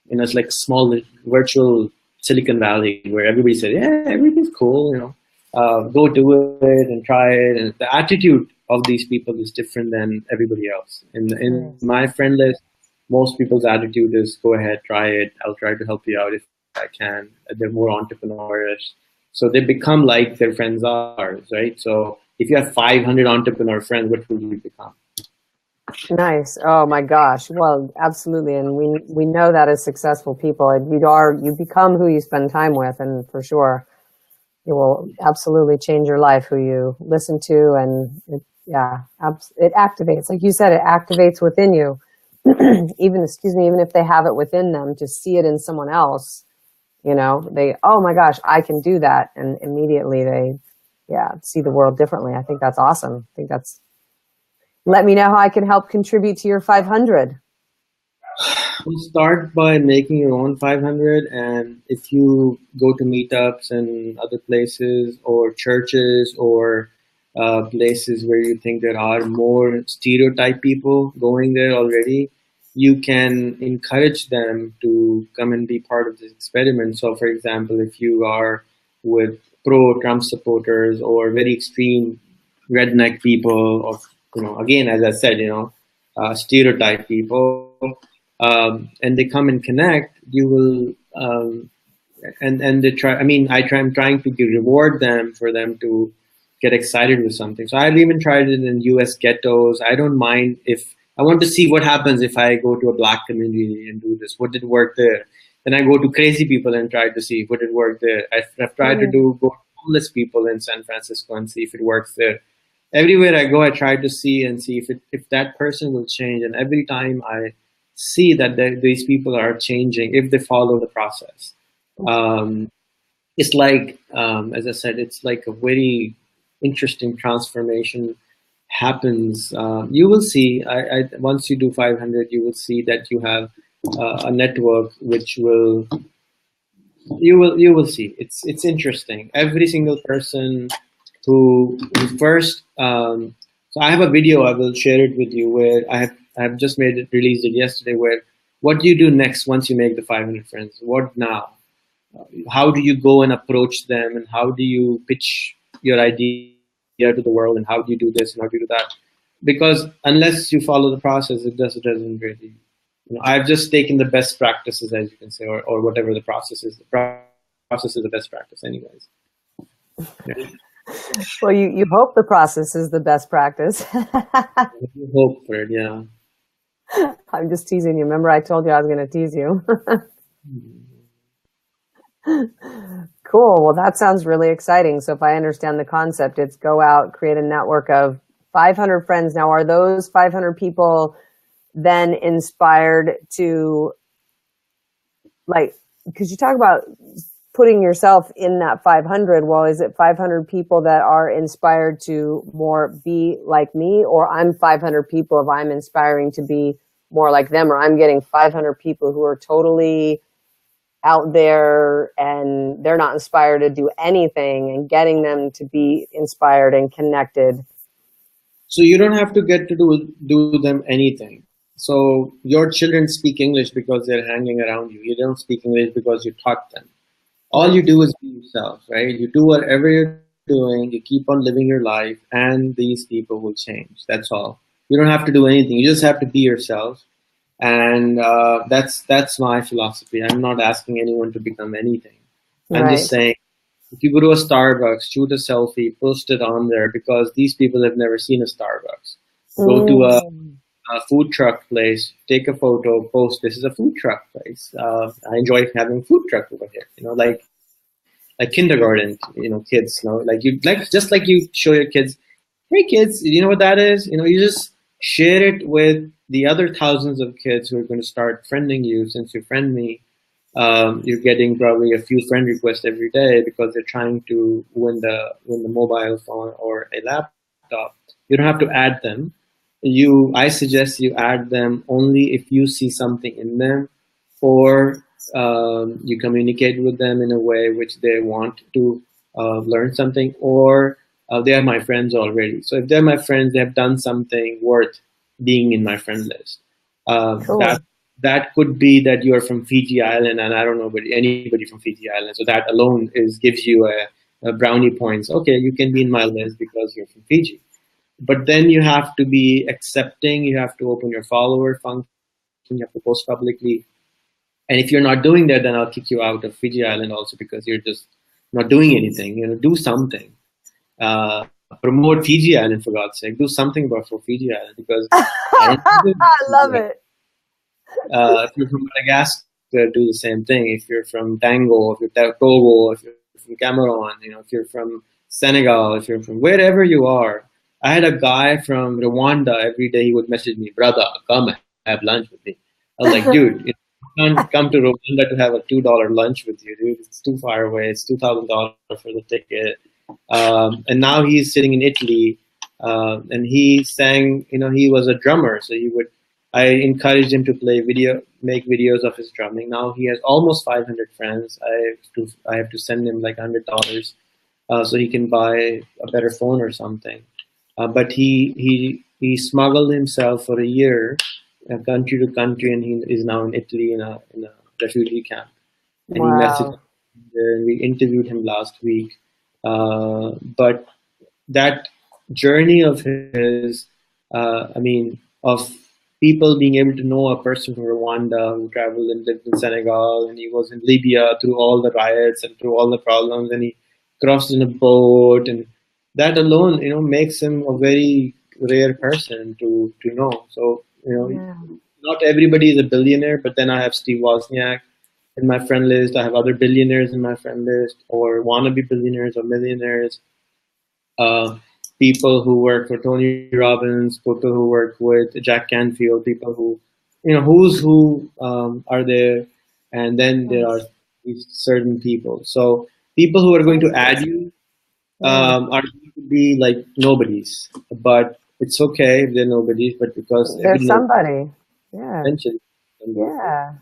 it's like small virtual Silicon Valley where everybody says, yeah, everything's cool, go do it and try it. And the attitude of these people is different than everybody else. In my friend list, most people's attitude is, go ahead, try it. I'll try to help you out if I can. They're more entrepreneurish. So they become like their friends are, right? So if you have 500 entrepreneur friends, what will you become? Nice. Oh my gosh. Well, absolutely. And we know that as successful people, you become who you spend time with, and for sure, it will absolutely change your life who you listen to, and it activates. Like you said, it activates within you. even if they have it within them, to see it in someone else, oh my gosh, I can do that, and immediately they see the world differently. I think that's awesome. Let me know how I can help contribute to your 500. We'll start by making your own 500, and if you go to meetups and other places or churches or places where you think there are more stereotype people going there already, you can encourage them to come and be part of this experiment. So for example, if you are with pro-Trump supporters or very extreme redneck people, or again, as I said, stereotype people, and they come and connect, you will, and they try. I'm trying to reward them for them to get excited with something. So I've even tried it in U.S. ghettos. I don't mind if I want to see what happens if I go to a black community and do this. What did work there? Then I go to crazy people and try to see what did work there. I've tried to go to homeless people in San Francisco and see if it works there. Everywhere I go, I try to see if that person will change. And every time I see that these people are changing, if they follow the process, it's like, as I said, it's like a very interesting transformation happens. You will see, once you do 500, you will see that you have a network which you will see. It's interesting. Every single person who first, so I have a video, I will share it with you, where I have just released it yesterday, where what do you do next once you make the 500 friends? What now? How do you go and approach them, and how do you pitch your idea to the world, and how do you do this and how do you do that? Because unless you follow the process, it doesn't really. I've just taken the best practices, as you can say, or whatever the process is. The process is the best practice, anyways. Yeah. Well, you hope the process is the best practice. You hope for it, yeah. I'm just teasing you. Remember, I told you I was going to tease you. Cool. Well, that sounds really exciting. So if I understand the concept, it's go out, create a network of 500 friends. Now, are those 500 people then inspired to, like, because you talk about putting yourself in that 500. Well, is it 500 people that are inspired to more be like me, or I'm 500 people if I'm inspiring to be more like them, or I'm getting 500 people who are totally out there and they're not inspired to do anything, and getting them to be inspired and connected. So you don't have to get to do them anything. So your children speak English because they're hanging around you. You don't speak English because you taught them. All you do is be yourself, right? You do whatever you're doing, you keep on living your life, and these people will change. That's all. You don't have to do anything. You just have to be yourself, and that's my philosophy. I'm not asking anyone to become anything. I'm Right. just saying, if you go to a Starbucks, shoot a selfie, post it on there, because these people have never seen a Starbucks. Go to a food truck place, take a photo, post, this is a food truck place. I enjoy having food truck over here. Like kindergarten, kids, just like you show your kids, hey kids, you know what that is? You just share it with the other thousands of kids who are going to start friending you. Since you friend me, you're getting probably a few friend requests every day because they're trying to win the mobile phone or a laptop. You don't have to add them. I suggest you add them only if you see something in them, or you communicate with them in a way which they want to learn something, or they are my friends already. So if they're my friends, they have done something worth being in my friend list. Cool. That could be that you are from Fiji Island, and I don't know anybody from Fiji Island. So that alone gives you a brownie points. Okay, you can be in my list because you're from Fiji. But then you have to be accepting. You have to open your follower function. You have to post publicly. And if you're not doing that, then I'll kick you out of Fiji Island also, because you're just not doing anything. Do something. Promote Fiji Island, for God's sake. Do something about for Fiji Island, because I don't I love it. if you're from Madagascar, do the same thing. If you're from Tango, if you're Togo, if you're from Cameroon, if you're from Senegal, if you're from wherever you are. I had a guy from Rwanda. Every day he would message me, brother, come have lunch with me. I was like, dude, you can't come to Rwanda to have a $2 lunch with you, dude. It's too far away. It's $2,000 for the ticket. And now he's sitting in Italy, and he sang. He was a drummer, so I encouraged him to make videos of his drumming. Now he has almost 500 friends. I have to send him like $100 so he can buy a better phone or something. But he smuggled himself for a year, country to country, and he is now in Italy in a refugee camp. And he messaged Wow. there, and we interviewed him last week. But that journey of his, of people being able to know a person from Rwanda who traveled and lived in Senegal, and he was in Libya through all the riots and through all the problems, and he crossed in a boat, and that alone, makes him a very rare person to know. So, Yeah. not everybody is a billionaire, but then I have Steve Wozniak in my friend list. I have other billionaires in my friend list, or wannabe billionaires or millionaires. People who work for Tony Robbins, people who work with Jack Canfield, people who, who's who are there, and then there are Yes. these certain people. So people who are going to add you Yeah. are going to be like nobodies, but it's okay if they're nobodies, but because every There's nobody somebody. Yeah. mentioned somebody. Yeah.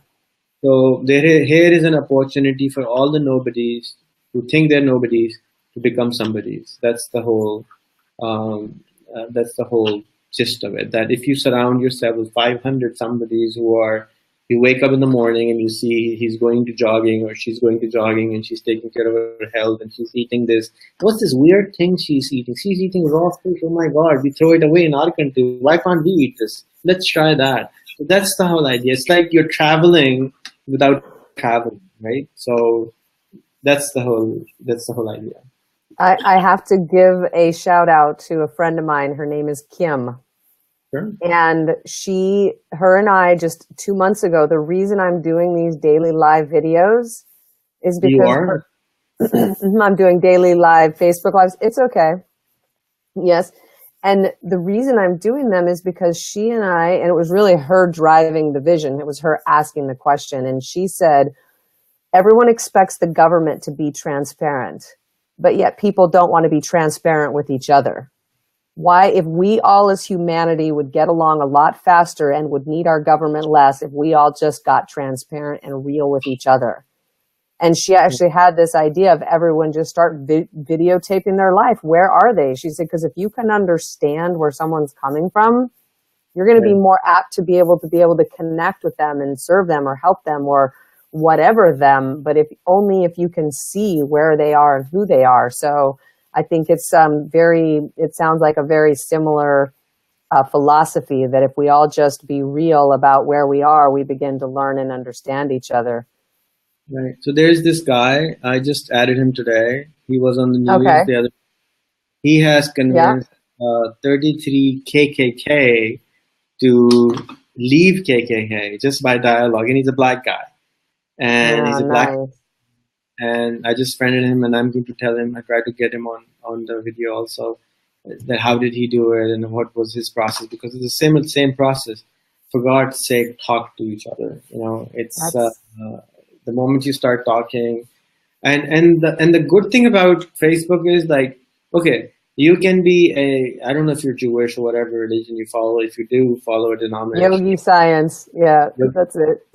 So here is an opportunity for all the nobodies who think they're nobodies to become somebodies. That's the whole gist of it. That if you surround yourself with 500 somebodies you wake up in the morning and you see he's going to jogging or she's going to jogging and she's taking care of her health and she's eating this. What's this weird thing she's eating? She's eating raw fish. Oh my God, we throw it away in our country. Why can't we eat this? Let's try that. So that's the whole idea. It's like you're traveling without traveling, right? So that's the whole idea. I have to give a shout out to a friend of mine. Her name is Kim. Sure. And her and I just 2 months ago, the reason I'm doing these daily live videos is You because are? I'm doing daily live Facebook lives. It's okay. Yes. And the reason I'm doing them is because she and it was really her driving the vision. It was her asking the question. And she said, everyone expects the government to be transparent, but yet people don't want to be transparent with each other. Why, if we all as humanity would get along a lot faster and would need our government less if we all just got transparent and real with each other? And she actually had this idea of everyone just start videotaping their life. Where are they? She said, because if you can understand where someone's coming from, you're going to be more apt to be able to connect with them and serve them or help them or whatever them. But only if you can see where they are and who they are. So I think it sounds like a very similar philosophy that if we all just be real about where we are, we begin to learn and understand each other. Right. So there's this guy. I just added him today. He was on the news the other. He has convinced 33 KKK to leave KKK just by dialogue, and he's a black guy, and he's a black. And I just friended him, and I'm going to tell him. I tried to get him on the video also. That how did he do it, and what was his process? Because it's the same process. For God's sake, talk to each other. You know, it's. The moment you start talking, and the good thing about Facebook is like, okay, you can be I don't know if you're Jewish or whatever religion you follow. If you do follow a denomination, Yogi science, yeah, that's it.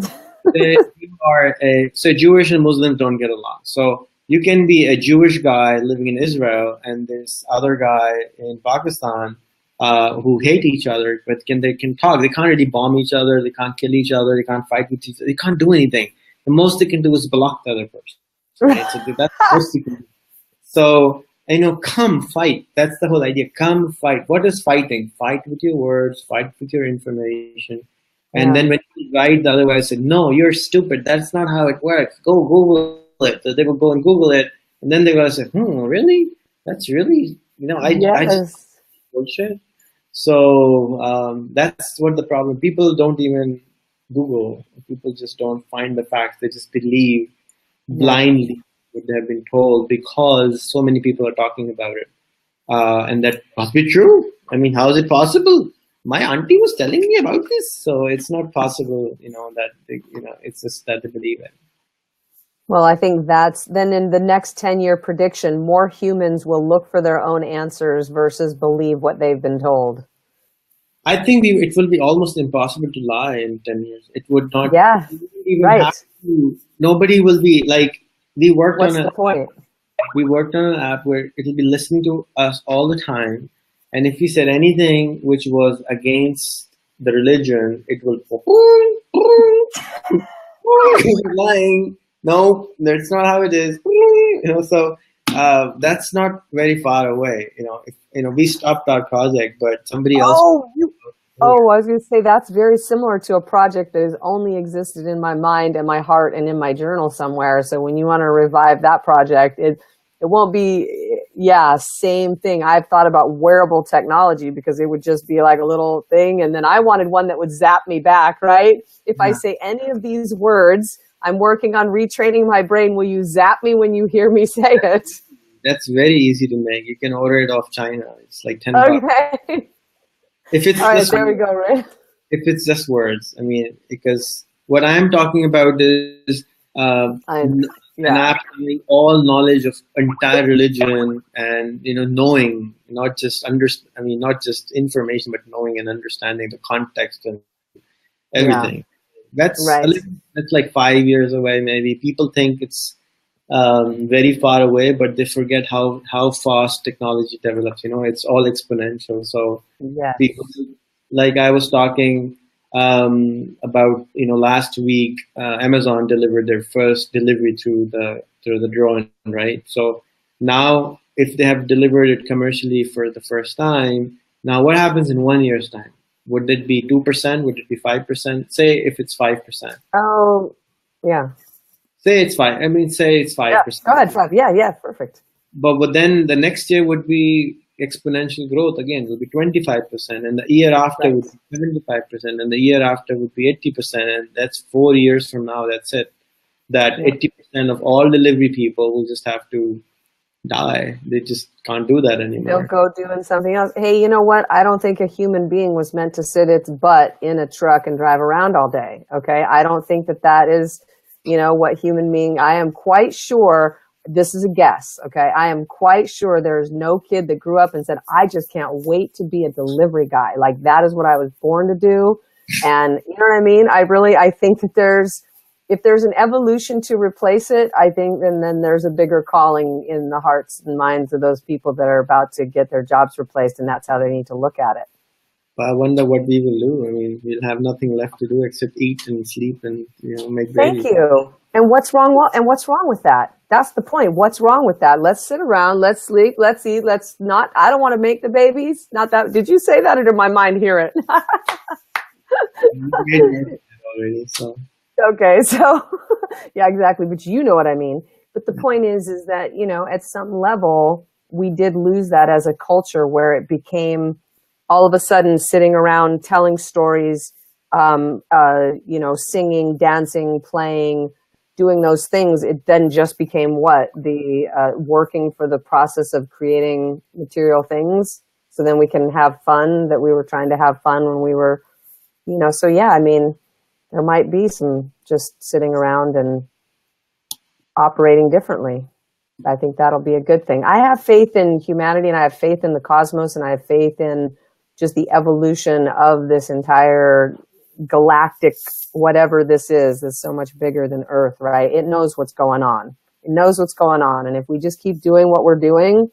You are so Jewish and Muslims don't get along. So you can be a Jewish guy living in Israel and this other guy in Pakistan who hate each other, but they can talk. They can't really bomb each other. They can't kill each other. They can't fight with each other. They can't do anything. The most they can do is block the other person. Right? So that's the most you can do. So, come fight. That's the whole idea. Come fight. What is fighting? Fight with your words, fight with your information. And then when you write, the other guy said, no, you're stupid. That's not how it works. Go Google it. So they will go and Google it. And then they're going to say, really? That's really, I just bullshit. So that's what the problem. People don't even Google. People just don't find the facts. They just believe blindly what they have been told because so many people are talking about it. And that must be true. I mean, how is it possible? My auntie was telling me about this. So it's not possible, that, it's just that they believe it. Well, I think that's then in the next 10-year prediction, more humans will look for their own answers versus believe what they've been told. I think it will be almost impossible to lie in 10 years. It would not even have to. Nobody will be like, we worked on an app where it'll be listening to us all the time. And if we said anything which was against the religion, it will lying. No, that's not how it is. So that's not very far away. If we stopped our project, but somebody else. I was going to say that's very similar to a project that has only existed in my mind and my heart and in my journal somewhere. So when you want to revive that project, it won't be, same thing. I've thought about wearable technology because it would just be like a little thing. And then I wanted one that would zap me back, right? If I say any of these words, I'm working on retraining my brain. Will you zap me when you hear me say it? That's very easy to make. You can order it off China. It's like $10. Okay. If it's all right, there we go, right? If it's just words, I mean, because what I'm talking about is an app having all knowledge of entire religion and knowing, not just not just information, but knowing and understanding the context and everything. That's that's like 5 years away, maybe. People think it's very far away, but they forget how fast technology develops. It's all exponential. So people, like I was talking about, last week, Amazon delivered their first delivery through the drone, right? So now, if they have delivered it commercially for the first time, now what happens in 1 year's time? Would it be 2%? Would it be 5%? Say if it's 5%. Oh, yeah. Say it's 5. I mean, say it's 5%. Yeah, go ahead, 5. Yeah, perfect. But then the next year would be exponential growth again. It would be 25%, and the year after would be 75%, and the year after would be 80%, and that's 4 years from now. That's it. That 80% of all delivery people will just have to die. They just can't do that They'll anymore. go doing something else. Hey, you know what? I don't think a human being was meant to sit its butt in a truck and drive around all day. Okay. I don't think that that is, what human being, I am quite sure this is a guess. Okay. I am quite sure there's no kid that grew up and said, I just can't wait to be a delivery guy. Like that is what I was born to do. And you know what I mean? I think that if there's an evolution to replace it, I think then there's a bigger calling in the hearts and minds of those people that are about to get their jobs replaced, and that's how they need to look at it. But I wonder what we will do. I mean, we'll have nothing left to do except eat and sleep and make babies. Thank you. And what's wrong? And what's wrong with that? That's the point. What's wrong with that? Let's sit around. Let's sleep. Let's eat. Let's not. I don't want to make the babies. Not that. Did you say that, or did my mind hear it? Already, so. Okay, so yeah, exactly. But you know what I mean. But the point is that, at some level, we did lose that as a culture where it became all of a sudden sitting around telling stories, singing, dancing, playing, doing those things. It then just became working for the process of creating material things. So then we can have fun that we were trying to have fun when we were, so yeah, I mean, there might be some just sitting around and operating differently. I think that'll be a good thing. I have faith in humanity, and I have faith in the cosmos, and I have faith in just the evolution of this entire galactic, whatever this is so much bigger than Earth, right? It knows what's going on. It knows what's going on. And if we just keep doing what we're doing,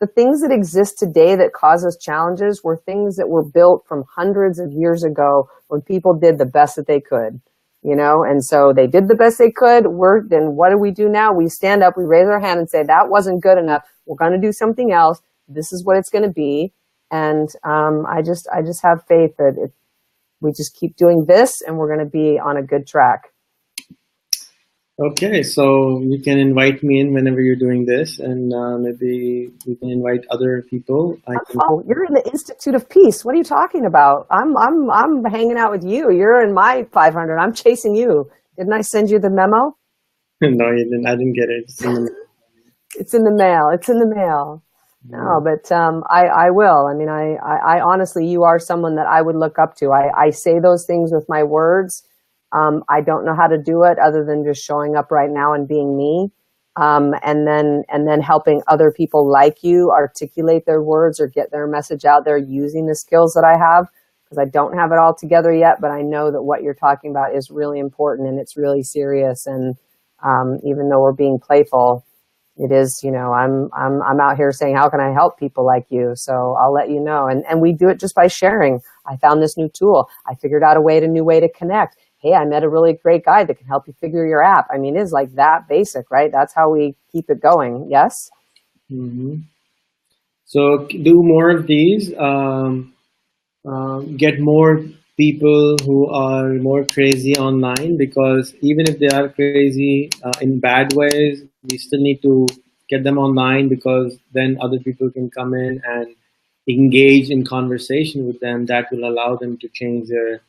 the things that exist today that cause us challenges were things that were built from hundreds of years ago when people did the best that they could, and so they did the best they could. Then what do we do now? We stand up, we raise our hand and say, that wasn't good enough. We're going to do something else. This is what it's going to be. And I just have faith that if we just keep doing this, and we're going to be on a good track. Okay, so you can invite me in whenever you're doing this, and maybe we can invite other people. Oh, you're in the Institute of Peace. What are you talking about? I'm hanging out with you. You're in my 500. I'm chasing you. Didn't I send you the memo? No, you didn't. I didn't get it. It's in the mail. It's in the mail. No, but I will. I mean, I honestly, you are someone that I would look up to. I say those things with my words. I don't know how to do it other than just showing up right now and being me. And then helping other people like you articulate their words or get their message out there using the skills that I have, because I don't have it all together yet, but I know that what you're talking about is really important and it's really serious. And even though we're being playful, it is, I'm out here saying, how can I help people like you? So I'll let you know. And we do it just by sharing. I found this new tool. I figured out a new way to connect. Hey, I met a really great guy that can help you figure your app. I mean, it's like that basic, right? That's how we keep it going. Yes? Mm-hmm. So do more of these. Get more people who are more crazy online, because even if they are crazy in bad ways, we still need to get them online, because then other people can come in and engage in conversation with them that will allow them to change their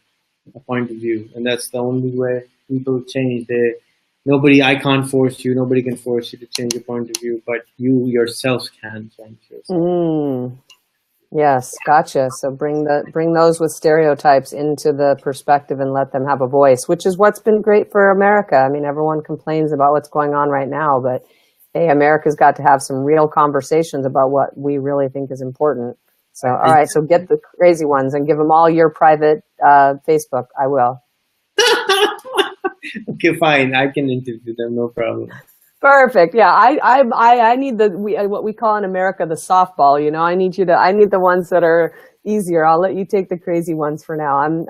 point of view. And that's the only way people change. I can't force you. Nobody can force you to change your point of view, but you yourself can change yourself. Yes, gotcha. So bring those with stereotypes into the perspective and let them have a voice, which is what's been great for America. I mean, everyone complains about what's going on right now, but hey, America's got to have some real conversations about what we really think is important. So, all right, so get the crazy ones and give them all your private Facebook. I will. Okay, fine. I can interview them, no problem. Perfect. Yeah, I need what we call in America the softball. I need the ones that are easier. I'll let you take the crazy ones for now. I'm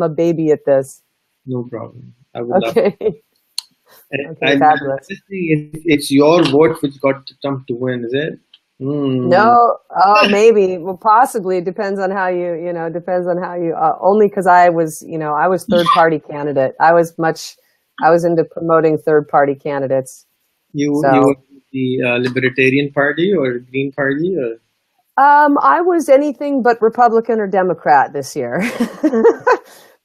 a baby at this. No problem. I would love it. Okay, fabulous. It's your vote which got Trump to win, is it? No, maybe. Well, possibly. It depends on how you, only because I was third party candidate. I was into promoting third party candidates. You were the Libertarian Party or Green Party? Or? I was anything but Republican or Democrat this year.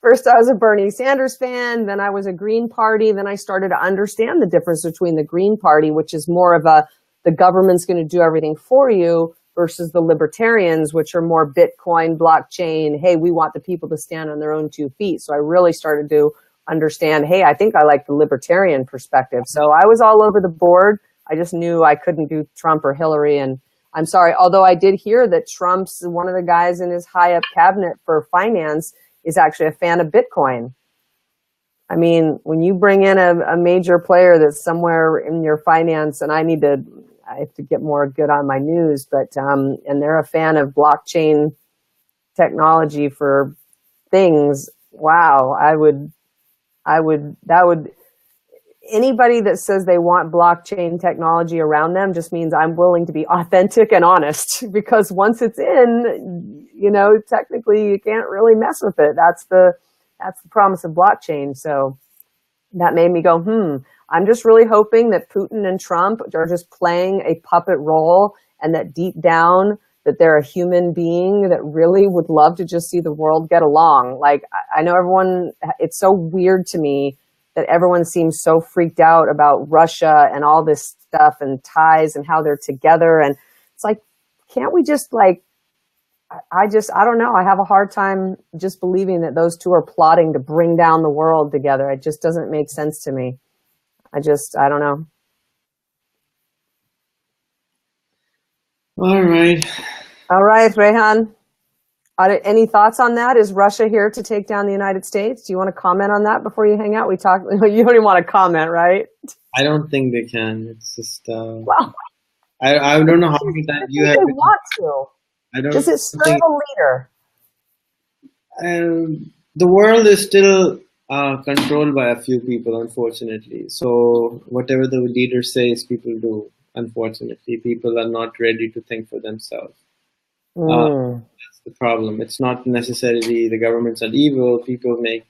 First, I was a Bernie Sanders fan. Then I was a Green Party. Then I started to understand the difference between the Green Party, which is more of a the government's going to do everything for you, versus the libertarians, which are more Bitcoin, blockchain. Hey, we want the people to stand on their own 2 feet. So I really started to understand, hey, I think I like the libertarian perspective. So I was all over the board. I just knew I couldn't do Trump or Hillary. And I'm sorry, although I did hear that Trump's, one of the guys in his high up cabinet for finance is actually a fan of Bitcoin. I mean, when you bring in a major player that's somewhere in your finance, and I have to get more good on my news, but, and they're a fan of blockchain technology for things. Wow. Anybody that says they want blockchain technology around them just means I'm willing to be authentic and honest, because once it's in, technically you can't really mess with it. That's the promise of blockchain. So that made me go, I'm just really hoping that Putin and Trump are just playing a puppet role, and that deep down that they're a human being that really would love to just see the world get along. Like, I know everyone, it's so weird to me that everyone seems so freaked out about Russia and all this stuff and ties and how they're together. And it's like, can't we just I don't know. I have a hard time just believing that those two are plotting to bring down the world together. It just doesn't make sense to me. I don't know. All right. All right, Rehan. Any thoughts on that? Is Russia here to take down the United States? Do you want to comment on that before you hang out? You don't even want to comment, right? I don't think they can. It's just, well, I don't know how many times you have. They want to. Does it serve a leader? The world is still controlled by a few people, unfortunately. So whatever the leader says, people do. Unfortunately, people are not ready to think for themselves. That's the problem. It's not necessarily the governments are evil. People make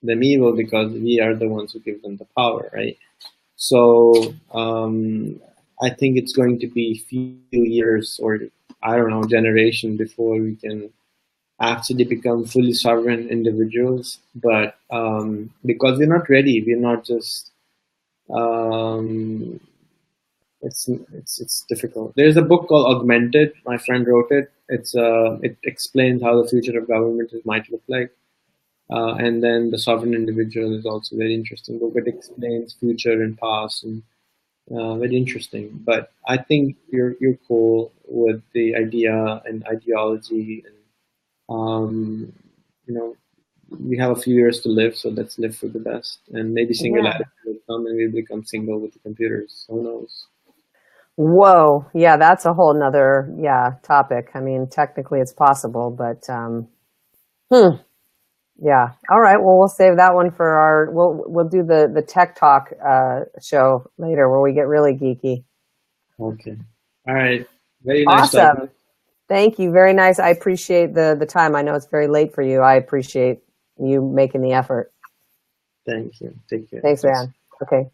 them evil because we are the ones who give them the power, right? So I think it's going to be few years, or I don't know, generation before we can actually become fully sovereign individuals. But because we're not ready, we're not just. It's difficult. There's a book called Augmented. My friend wrote it. It explains how the future of government might look like. And then The Sovereign Individual is also a very interesting book. It explains future and past, and very interesting. But I think you're cool with the idea and ideology, and we have a few years to live, so let's live for the best. And maybe singularity will come, and we'll become single with the computers. Who knows? Whoa, yeah, that's a whole nother topic. I mean, technically it's possible, but yeah. All right, well, we'll save that one for we'll do the tech talk show later, where we get really geeky. Okay. All right. Very nice. Awesome. Thank you. Very nice. I appreciate the time. I know it's very late for you. I appreciate you making the effort. Thank you. Take care. Thanks, man. Okay.